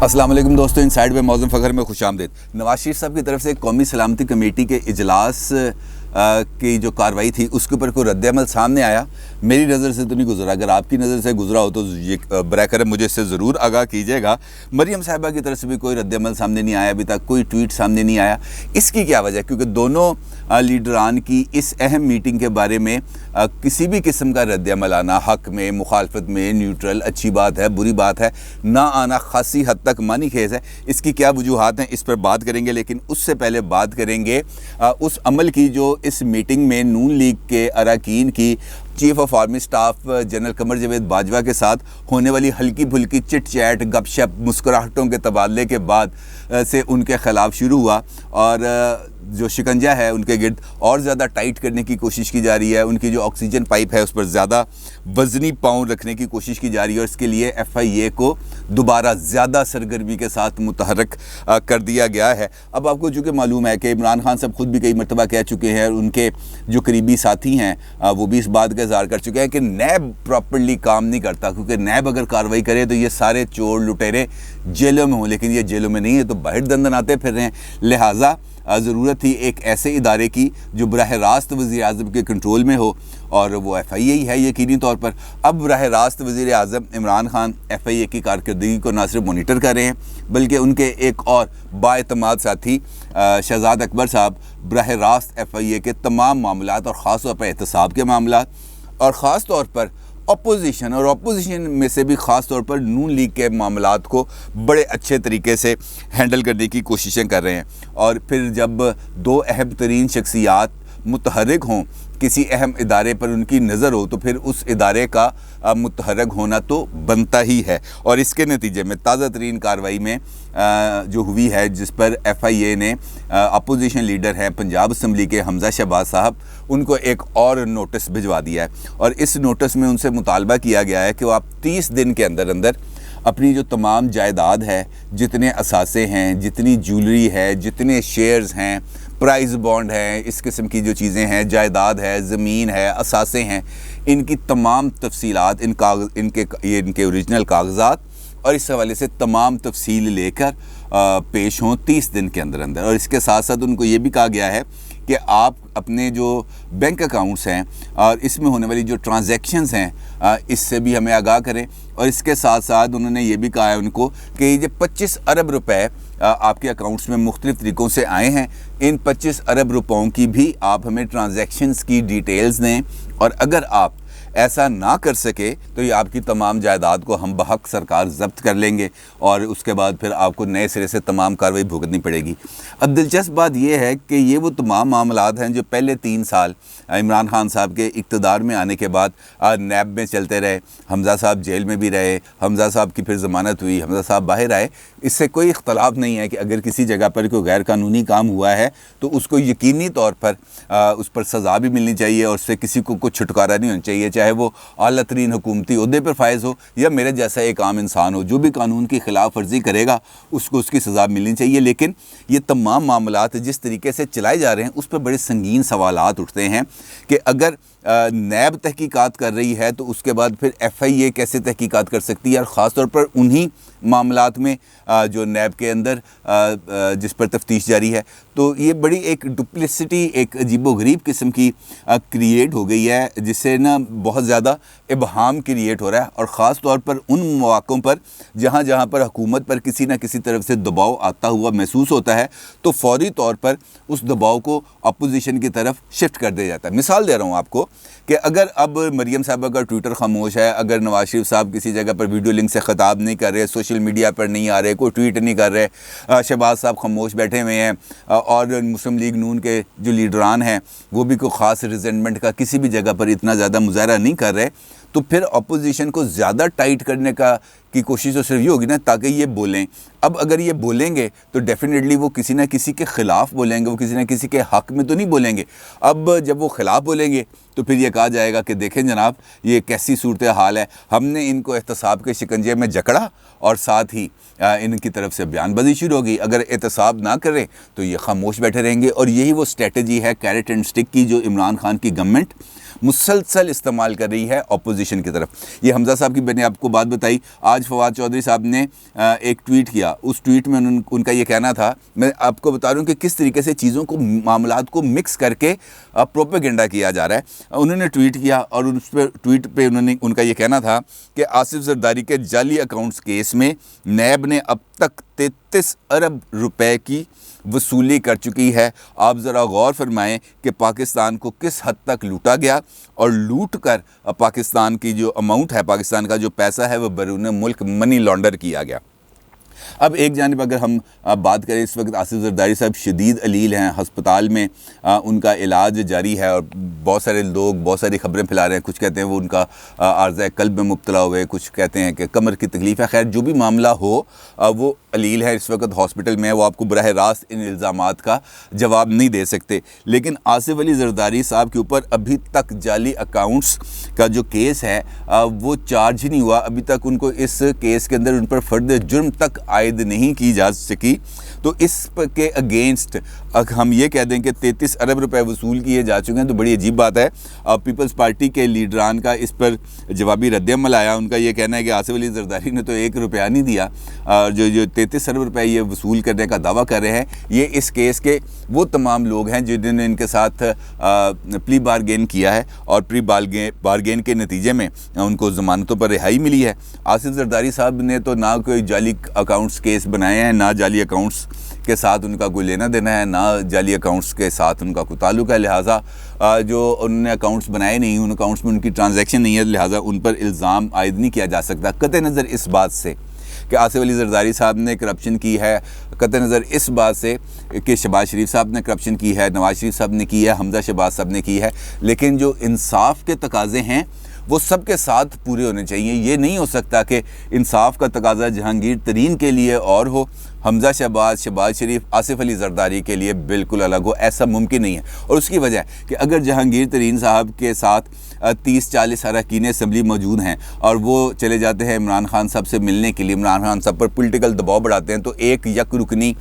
السلام علیکم دوستو، انسائیڈ بائی معظم فخر میں خوش آمدید۔ نواز شریف صاحب کی طرف سے قومی سلامتی کمیٹی کے اجلاس کی جو کارروائی تھی اس کے اوپر کوئی رد عمل سامنے آیا؟ میری نظر سے تو نہیں گزرا۔ اگر آپ کی نظر سے گزرا ہو تو یہ براہ کرم مجھے اس سے ضرور آگاہ کیجیے گا۔ مریم صاحبہ کی طرف سے بھی کوئی رد عمل سامنے نہیں آیا، ابھی تک کوئی ٹویٹ سامنے نہیں آیا۔ اس کی کیا وجہ ہے؟ کیونکہ دونوں لیڈران کی اس اہم میٹنگ کے بارے میں کسی بھی قسم کا رد عمل آنا، حق میں، مخالفت میں، نیوٹرل، اچھی بات ہے، بری بات ہے، نہ آنا خاصی حد تک معنی خیز ہے۔ اس کی کیا وجوہات ہیں اس پر بات کریں گے، لیکن اس سے پہلے بات کریں گے اس عمل کی جو اس میٹنگ میں نون لیگ کے اراکین کی chief of army staff general Qamar Javed Bajwa کے ساتھ ہونے والی ہلکی پھلکی چٹ چیٹ، گپ شپ، مسکراہٹوں کے تبادلے کے بعد سے ان کے خلاف شروع ہوا، اور جو شکنجہ ہے ان کے گرد اور زیادہ ٹائٹ کرنے کی کوشش کی جا رہی ہے۔ ان کی جو آکسیجن پائپ ہے اس پر زیادہ وزنی پاؤں رکھنے کی کوشش کی جا رہی ہے، اور اس کے لیے ایف آئی اے کو دوبارہ زیادہ سرگرمی کے ساتھ متحرک کر دیا گیا ہے۔ اب آپ کو چونکہ معلوم ہے کہ عمران خان صاحب خود بھی کئی مرتبہ کہہ چکے ہیں، اور ان کے جو قریبی ساتھی ہیں وہ بھی اس بات کا اظہار کر چکے ہیں کہ نیب پراپرلی کام نہیں کرتا، کیونکہ نیب اگر کارروائی کرے تو یہ سارے چور لٹیرے جیلوں میں ہوں، لیکن یہ جیلوں میں نہیں ہے تو باہر دندناتے پھر رہے ہیں۔ لہٰذا ضرورت تھی ایک ایسے ادارے کی جو براہ راست وزیر اعظم کے کنٹرول میں ہو، اور وہ ایف آئی اے ہی ہے یقینی طور پر۔ اب براہ راست وزیر اعظم عمران خان ایف آئی اے کی کارکردگی کو نہ صرف مانیٹر کر رہے ہیں، بلکہ ان کے ایک اور بااعتماد ساتھی شہزاد اکبر صاحب براہ راست ایف آئی اے کے تمام معاملات، اور خاص طور پر احتساب کے معاملات، اور خاص طور پر اپوزیشن، اور اپوزیشن میں سے بھی خاص طور پر نون لیگ کے معاملات کو بڑے اچھے طریقے سے ہینڈل کرنے کی کوششیں کر رہے ہیں۔ اور پھر جب دو اہم ترین شخصیات متحرک ہوں، کسی اہم ادارے پر ان کی نظر ہو، تو پھر اس ادارے کا متحرک ہونا تو بنتا ہی ہے۔ اور اس کے نتیجے میں تازہ ترین کارروائی میں جو ہوئی ہے، جس پر ایف آئی اے نے اپوزیشن لیڈر ہیں پنجاب اسمبلی کے حمزہ شہباز صاحب، ان کو ایک اور نوٹس بھجوا دیا ہے، اور اس نوٹس میں ان سے مطالبہ کیا گیا ہے کہ وہ آپ 30 دن کے اندر اندر اپنی جو تمام جائیداد ہے، جتنے اثاثے ہیں، جتنی جیولری ہے، جتنے شیئرز ہیں، پرائز بانڈ ہیں، اس قسم کی جو چیزیں ہیں، جائیداد ہے، زمین ہے، اثاثے ہیں، ان کی تمام تفصیلات، ان کے اوریجنل کاغذات، اور اس حوالے سے تمام تفصیل لے کر پیش ہوں 30 دن کے اندر اندر۔ اور اس کے ساتھ ساتھ ان کو یہ بھی کہا گیا ہے کہ آپ اپنے جو بینک اکاؤنٹس ہیں اور اس میں ہونے والی جو ٹرانزیکشنز ہیں اس سے بھی ہمیں آگاہ کریں۔ اور اس کے ساتھ ساتھ انہوں نے یہ بھی کہا ہے ان کو کہ یہ 25 ارب روپے آپ کے اکاؤنٹس میں مختلف طریقوں سے آئے ہیں، ان 25 ارب روپوں کی بھی آپ ہمیں ٹرانزیکشنز کی ڈیٹیلز دیں، اور اگر آپ ایسا نہ کر سکے تو یہ آپ کی تمام جائیداد کو ہم بحق سرکار ضبط کر لیں گے، اور اس کے بعد پھر آپ کو نئے سرے سے تمام کارروائی بھگتنی پڑے گی۔ اب دلچسپ بات یہ ہے کہ یہ وہ تمام معاملات ہیں جو پہلے 3 سال عمران خان صاحب کے اقتدار میں آنے کے بعد نیب میں چلتے رہے۔ حمزہ صاحب جیل میں بھی رہے، حمزہ صاحب کی پھر ضمانت ہوئی، حمزہ صاحب باہر آئے۔ اس سے کوئی اختلاف نہیں ہے کہ اگر کسی جگہ پر کوئی غیر قانونی کام ہوا ہے تو اس کو یقینی طور پر اس پر سزا بھی ملنی چاہیے، اور اس سے کسی کو کوئی چھٹکارا نہیں ہونا چاہیے، چاہے وہ اعلیٰ ترین حکومتی عہدے پر فائز ہو یا میرے جیسا ایک عام انسان ہو۔ جو بھی قانون کی خلاف ورزی کرے گا اس کو اس کی سزا ملنی چاہیے۔ لیکن یہ تمام معاملات جس طریقے سے چلائے جا رہے ہیں اس پر بڑے سنگین سوالات اٹھتے ہیں کہ اگر نیب تحقیقات کر رہی ہے تو اس کے بعد پھر ایف آئی اے کیسے تحقیقات کر سکتی ہے، اور خاص طور پر انہی معاملات میں جو نیب کے اندر جس پر تفتیش جاری ہے۔ تو یہ بڑی ایک ڈپلیسٹی، ایک عجیب و غریب قسم کی کریٹ ہو گئی ہے، جس سے نا بہت زیادہ ابہام کریٹ ہو رہا ہے، اور خاص طور پر ان مواقعوں پر جہاں پر حکومت پر کسی نہ کسی طرف سے دباؤ آتا ہوا محسوس ہوتا ہے تو فوری طور پر اس دباؤ کو اپوزیشن کی طرف شفٹ کر دیا جاتا ہے۔ مثال دے رہا ہوں آپ کو کہ اگر اب مریم صاحبہ کا ٹویٹر خاموش ہے، اگر نواز شریف صاحب کسی جگہ پر ویڈیو لنک سے خطاب نہیں کر رہے، سوشل میڈیا پر نہیں آ رہے، کوئی ٹویٹ نہیں کر رہے، شہباز صاحب خاموش بیٹھے ہوئے ہیں، اور مسلم لیگ نون کے جو لیڈران ہیں وہ بھی کوئی خاص ریزنٹمنٹ کا کسی بھی جگہ پر اتنا زیادہ مظاہرہ نہیں کر رہے، تو پھر اپوزیشن کو زیادہ ٹائٹ کرنے کی کوشش تو صرف یہ ہوگی نا تاکہ یہ بولیں۔ اب اگر یہ بولیں گے تو ڈیفینیٹلی وہ کسی نہ کسی کے خلاف بولیں گے، وہ کسی نہ کسی کے حق میں تو نہیں بولیں گے۔ اب جب وہ خلاف بولیں گے تو پھر یہ کہا جائے گا کہ دیکھیں جناب یہ کیسی صورتحال ہے، ہم نے ان کو احتساب کے شکنجے میں جکڑا اور ساتھ ہی ان کی طرف سے بیان بازی شروع ہوگی۔ اگر احتساب نہ کریں تو یہ خاموش بیٹھے رہیں گے، اور یہی وہ اسٹریٹجی ہے کیرٹ اینڈ سٹک کی جو عمران خان کی گورنمنٹ مسلسل استعمال کر رہی ہے اپوزیشن کی طرف. یہ حمزہ صاحب کی میں نے آپ کو بات بتائی. آج فواد چودھری صاحب نے ایک ٹویٹ کیا, اس ٹویٹ میں ان کا یہ کہنا تھا, میں آپ کو بتا رہا ہوں کہ کس طریقے سے چیزوں کو, معاملات کو مکس کر کے پروپیگنڈا کیا جا رہا ہے. انہوں نے ٹویٹ کیا اور اس پہ ٹویٹ پہ ان کا یہ کہنا تھا کہ آصف زرداری کے جعلی اکاؤنٹس کیس میں نیب نے اب تک 33 ارب روپے کی وصولی کر چکی ہے. آپ ذرا غور فرمائیں کہ پاکستان کو کس حد تک لوٹا گیا, اور لوٹ کر پاکستان کی جو اماؤنٹ ہے, پاکستان کا جو پیسہ ہے, وہ بیرون ملک منی لانڈر کیا گیا. اب ایک جانب اگر ہم بات کریں, اس وقت آصف زرداری صاحب شدید علیل ہیں, ہسپتال میں ان کا علاج جاری ہے, اور بہت سارے لوگ بہت ساری خبریں پھیلا رہے ہیں. کچھ کہتے ہیں وہ ان کا عارضہ قلب میں مبتلا ہوئے, کچھ کہتے ہیں کہ کمر کی تکلیف ہے. خیر جو بھی معاملہ ہو, وہ علیل ہے, اس وقت ہاسپٹل میں, وہ آپ کو براہ راست ان الزامات کا جواب نہیں دے سکتے. لیکن آصف علی زرداری صاحب کے اوپر ابھی تک جعلی اکاؤنٹس کا جو کیس ہے وہ چارج ہی نہیں ہوا. ابھی تک ان کو اس کیس کے اندر ان پر فرد جرم تک عائد نہیں کی جا سکی. تو اس کے اگینسٹ ہم یہ کہہ دیں کہ 33 ارب روپے وصول کیے جا چکے ہیں, تو بڑی عجیب بات ہے. پیپلز پارٹی کے لیڈران کا اس پر جوابی رد عمل آیا. ان کا یہ کہنا ہے کہ آصف علی زرداری نے تو 1 روپیہ نہیں دیا, جو 33 ارب روپے یہ وصول کرنے کا دعویٰ کر رہے ہیں, یہ اس کیس کے وہ تمام لوگ ہیں جنہوں نے ان کے ساتھ پلی بارگین کیا ہے, اور پری بارگین کے نتیجے میں ان کو ضمانتوں پر رہائی ملی ہے. آصف زرداری صاحب نے تو نہ کوئی جعلی اکاؤنٹس کیس بنائے ہیں, نہ جعلی اکاؤنٹس کے ساتھ ان کا کوئی لینا دینا ہے, نہ جعلی اکاؤنٹس کے ساتھ ان کا کوئی تعلق ہے. لہٰذا جو انہوں نے اکاؤنٹس بنائے نہیں, ان اکاؤنٹس میں ان کی ٹرانزیکشن نہیں ہے, لہٰذا ان پر الزام عائد نہیں کیا جا سکتا. قطع نظر اس بات سے کہ آصف علی زرداری صاحب نے کرپشن کی ہے, قطع نظر اس بات سے کہ شہباز شریف صاحب نے کرپشن کی ہے, نواز شریف صاحب نے کی ہے, حمزہ شہباز صاحب نے کی ہے, لیکن جو انصاف کے تقاضے ہیں وہ سب کے ساتھ پورے ہونے چاہیے. یہ نہیں ہو سکتا کہ انصاف کا تقاضا جہانگیر ترین کے لیے اور ہو, حمزہ شہباز, شہباز شریف, آصف علی زرداری کے لیے بالکل الگ ہو. ایسا ممکن نہیں ہے. اور اس کی وجہ ہے کہ اگر جہانگیر ترین صاحب کے ساتھ 30-40 اراکین اسمبلی موجود ہیں اور وہ چلے جاتے ہیں عمران خان صاحب سے ملنے کے لیے, عمران خان صاحب پر پولیٹیکل دباؤ بڑھاتے ہیں, تو ایک یک رکنی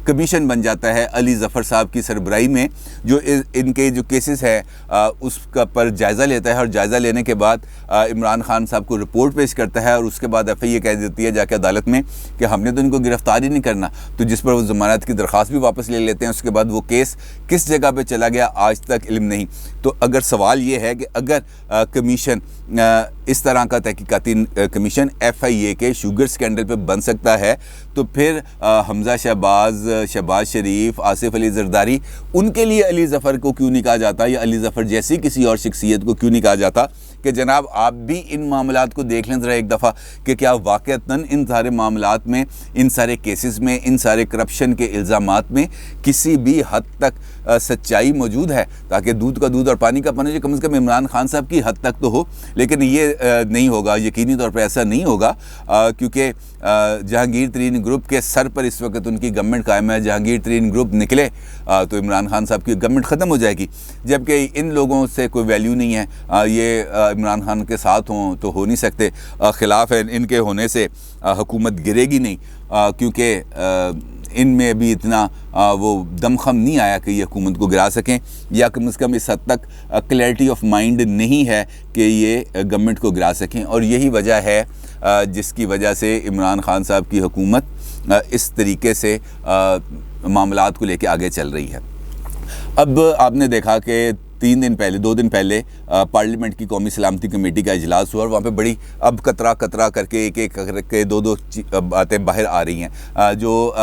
کمیشن بن جاتا ہے علی ظفر صاحب کی سربراہی میں, جو ان کے جو کیسز ہے اس کا پر جائزہ لیتا ہے, اور جائزہ لینے کے بعد عمران خان صاحب کو رپورٹ پیش کرتا ہے, اور اس کے بعد ایف آئی اے کہہ دیتی ہے جا کے عدالت میں کہ ہم نے تو ان کو گرفتار ہی نہیں کرنا, تو جس پر وہ ضمانت کی درخواست بھی واپس لے لیتے ہیں. اس کے بعد وہ کیس کس جگہ پہ چلا گیا آج تک علم نہیں. تو اگر سوال یہ ہے کہ اگر کمیشن اس طرح کا تحقیقاتی کمیشن ایف آئی اے کے شوگر سکینڈل پہ بن سکتا ہے, تو پھر حمزہ شہباز, شہباز شریف, آصف علی زرداری, ان کے لیے علی ظفر کو کیوں نہیں کہا جاتا, یا علی ظفر جیسی کسی اور شخصیت کو کیوں نہیں کہا جاتا کہ جناب آپ بھی ان معاملات کو دیکھ لیں ذرا ایک دفعہ کہ کیا واقعتاً ان سارے معاملات میں, ان سارے کیسز میں, ان سارے کرپشن کے الزامات میں کسی بھی حد تک سچائی موجود ہے, تاکہ دودھ کا دودھ اور پانی کا پانی کم از کم عمران خان صاحب کی حد تک تو ہو. لیکن یہ نہیں ہوگا, یقینی طور پر ایسا نہیں ہوگا, کیونکہ جہانگیر ترین گروپ کے سر پر اس وقت ان کی گورنمنٹ قائم ہے. جہانگیر ترین گروپ نکلے تو عمران خان صاحب کی گورنمنٹ ختم ہو جائے گی, جبکہ ان لوگوں سے کوئی ویلیو نہیں ہے. یہ عمران خان کے ساتھ ہوں تو ہو نہیں سکتے, خلاف ہے ان کے ہونے سے حکومت گرے گی نہیں, کیونکہ ان میں ابھی اتنا وہ دم خم نہیں آیا کہ یہ حکومت کو گرا سکیں, یا کم از کم اس حد تک کلیئرٹی آف مائنڈ نہیں ہے کہ یہ گورنمنٹ کو گرا سکیں. اور یہی وجہ ہے جس کی وجہ سے عمران خان صاحب کی حکومت اس طریقے سے معاملات کو لے کے آگے چل رہی ہے. اب آپ نے دیکھا کہ 2 دن پہلے پارلیمنٹ کی قومی سلامتی کمیٹی کا اجلاس ہوا, اور وہاں پہ بڑی اب قطرہ کر کے ایک کر کے 2 باتیں باہر آ رہی ہیں جو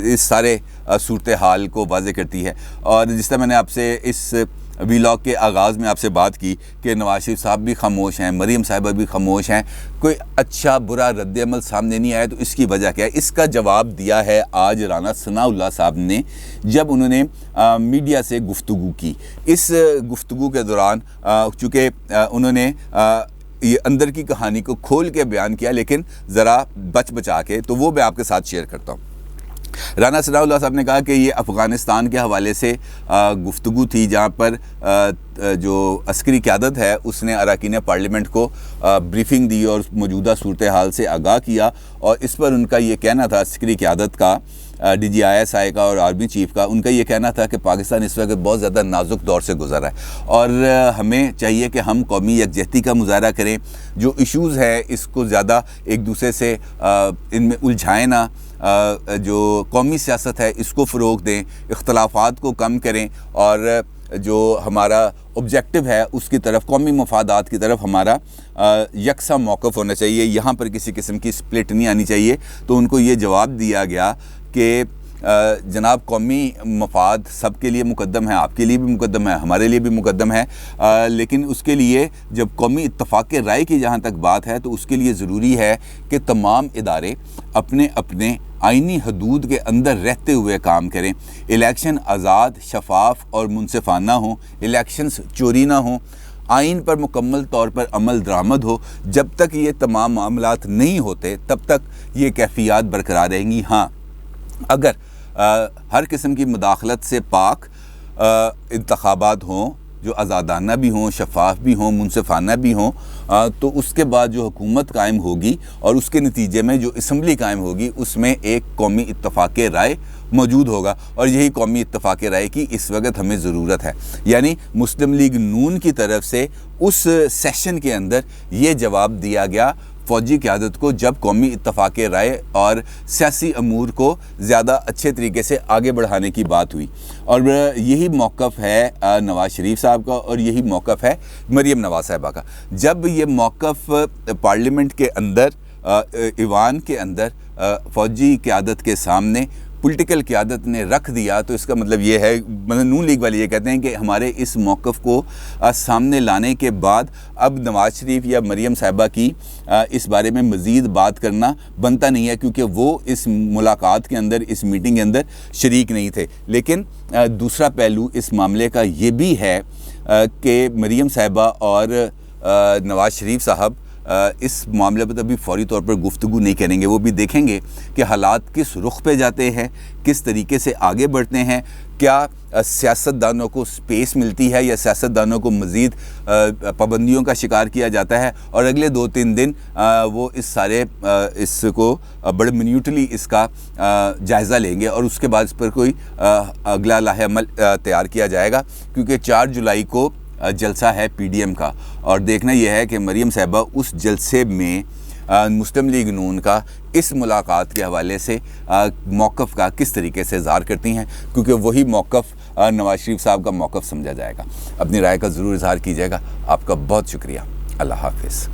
اس سارے صورتحال کو واضح کرتی ہے. اور جس طرح میں نے آپ سے اس ویلاگ کے آغاز میں آپ سے بات کی کہ نواز شریف صاحب بھی خاموش ہیں, مریم صاحبہ بھی خاموش ہیں, کوئی اچھا برا رد عمل سامنے نہیں آیا. تو اس کی وجہ کیا ہے؟ اس کا جواب دیا ہے آج رانا ثناء اللہ صاحب نے, جب انہوں نے میڈیا سے گفتگو کی. اس گفتگو کے دوران چونکہ انہوں نے یہ اندر کی کہانی کو کھول کے بیان کیا, لیکن ذرا بچا کے, تو وہ میں آپ کے ساتھ شیئر کرتا ہوں. رانا ثناء اللہ صاحب نے کہا کہ یہ افغانستان کے حوالے سے گفتگو تھی, جہاں پر جو عسکری قیادت ہے اس نے اراکین پارلیمنٹ کو بریفنگ دی اور موجودہ صورتحال سے آگاہ کیا, اور اس پر ان کا یہ کہنا تھا عسکری قیادت کا DGISI کا اور آرمی چیف کا، ان کا یہ کہنا تھا کہ پاکستان اس وقت بہت زیادہ نازک دور سے گزر رہا ہے اور ہمیں چاہیے کہ ہم قومی یکجہتی کا مظاہرہ کریں، جو ایشوز ہے اس کو زیادہ ایک دوسرے سے ان میں الجھائیں نہ، جو قومی سیاست ہے اس کو فروغ دیں، اختلافات کو کم کریں اور جو ہمارا آبجیکٹو ہے اس کی طرف، قومی مفادات کی طرف ہمارا یکساں موقف ہونا چاہیے، یہاں پر کسی قسم کی سپلٹ نہیں آنی چاہیے۔ تو ان کو یہ جواب دیا گیا کہ جناب قومی مفاد سب کے لیے مقدم ہے، آپ کے لیے بھی مقدم ہے، ہمارے لیے بھی مقدم ہے، لیکن اس کے لیے جب قومی اتفاق رائے کی جہاں تک بات ہے تو اس کے لیے ضروری ہے کہ تمام ادارے اپنے اپنے آئینی حدود کے اندر رہتے ہوئے کام کریں، الیکشن آزاد، شفاف اور منصفانہ ہوں، الیکشنز چوری نہ ہوں، آئین پر مکمل طور پر عمل درآمد ہو۔ جب تک یہ تمام معاملات نہیں ہوتے تب تک یہ کیفیات برقرار رہیں گی۔ ہاں، اگر ہر قسم کی مداخلت سے پاک انتخابات ہوں جو آزادانہ بھی ہوں، شفاف بھی ہوں، منصفانہ بھی ہوں، تو اس کے بعد جو حکومت قائم ہوگی اور اس کے نتیجے میں جو اسمبلی قائم ہوگی اس میں ایک قومی اتفاق رائے موجود ہوگا، اور یہی قومی اتفاق رائے کی اس وقت ہمیں ضرورت ہے۔ یعنی مسلم لیگ نون کی طرف سے اس سیشن کے اندر یہ جواب دیا گیا فوجی قیادت کو، جب قومی اتفاق رائے اور سیاسی امور کو زیادہ اچھے طریقے سے آگے بڑھانے کی بات ہوئی، اور یہی موقف ہے نواز شریف صاحب کا اور یہی موقف ہے مریم نواز صاحبہ کا۔ جب یہ موقف پارلیمنٹ کے اندر، ایوان کے اندر فوجی قیادت کے سامنے پولیٹیکل قیادت نے رکھ دیا، تو اس کا مطلب یہ ہے، نون لیگ والے یہ کہتے ہیں کہ ہمارے اس موقف کو سامنے لانے کے بعد اب نواز شریف یا مریم صاحبہ کی اس بارے میں مزید بات کرنا بنتا نہیں ہے، کیونکہ وہ اس ملاقات کے اندر، اس میٹنگ کے اندر شریک نہیں تھے۔ لیکن دوسرا پہلو اس معاملے کا یہ بھی ہے کہ مریم صاحبہ اور نواز شریف صاحب اس معاملے پر ابھی فوری طور پر گفتگو نہیں کریں گے، وہ بھی دیکھیں گے کہ حالات کس رخ پہ جاتے ہیں، کس طریقے سے آگے بڑھتے ہیں، کیا سیاستدانوں کو سپیس ملتی ہے یا سیاستدانوں کو مزید پابندیوں کا شکار کیا جاتا ہے، اور اگلے 2-3 دن وہ اس سارے اس کو بڑے منیوٹلی اس کا جائزہ لیں گے، اور اس کے بعد اس پر کوئی اگلا لاہ عمل تیار کیا جائے گا، کیونکہ 4 جولائی کو جلسہ ہے PDM کا، اور دیکھنا یہ ہے کہ مریم صاحبہ اس جلسے میں مسلم لیگ نون کا اس ملاقات کے حوالے سے موقف کا کس طریقے سے اظہار کرتی ہیں، کیونکہ وہی موقف نواز شریف صاحب کا موقف سمجھا جائے گا۔ اپنی رائے کا ضرور اظہار کیجیے گا۔ آپ کا بہت شکریہ۔ اللہ حافظ۔